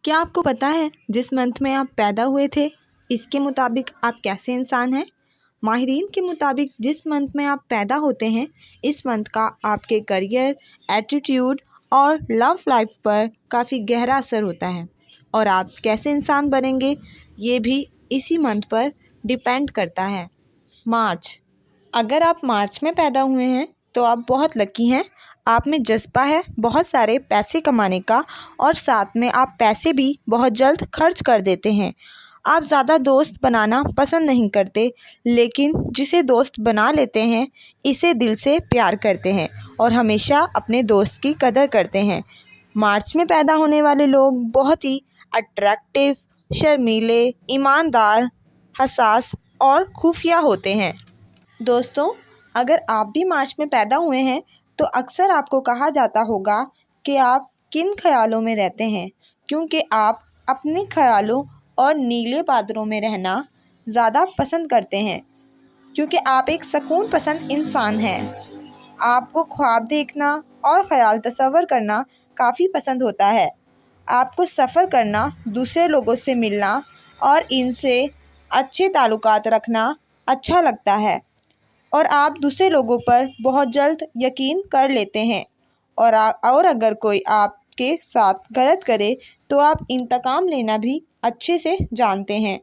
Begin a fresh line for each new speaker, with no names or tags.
क्या आपको पता है जिस मंथ में आप पैदा हुए थे इसके मुताबिक आप कैसे इंसान हैं? माहिरीन के मुताबिक जिस मंथ में आप पैदा होते हैं इस मंथ का आपके करियर, एटीट्यूड और लव लाइफ पर काफ़ी गहरा असर होता है और आप कैसे इंसान बनेंगे ये भी इसी मंथ पर डिपेंड करता है। मार्च। अगर आप मार्च में पैदा हुए हैं तो आप बहुत लकी हैं। आप में जज्बा है बहुत सारे पैसे कमाने का और साथ में आप पैसे भी बहुत जल्द खर्च कर देते हैं। आप ज़्यादा दोस्त बनाना पसंद नहीं करते, लेकिन जिसे दोस्त बना लेते हैं इसे दिल से प्यार करते हैं और हमेशा अपने दोस्त की कदर करते हैं। मार्च में पैदा होने वाले लोग बहुत ही अट्रैक्टिव, शर्मीले, ईमानदार, हसास और खुफिया होते हैं। दोस्तों, अगर आप भी मार्च में पैदा हुए हैं तो अक्सर आपको कहा जाता होगा कि आप किन ख्यालों में रहते हैं, क्योंकि आप अपने ख्यालों और नीले बादलों में रहना ज़्यादा पसंद करते हैं, क्योंकि आप एक सुकून पसंद इंसान हैं। आपको ख्वाब देखना और ख्याल तस्वर करना काफ़ी पसंद होता है। आपको सफ़र करना, दूसरे लोगों से मिलना और इनसे अच्छे ताल्लुकात रखना अच्छा लगता है और आप दूसरे लोगों पर बहुत जल्द यकीन कर लेते हैं और अगर कोई आपके साथ गलत करे तो आप इंतकाम लेना भी अच्छे से जानते हैं।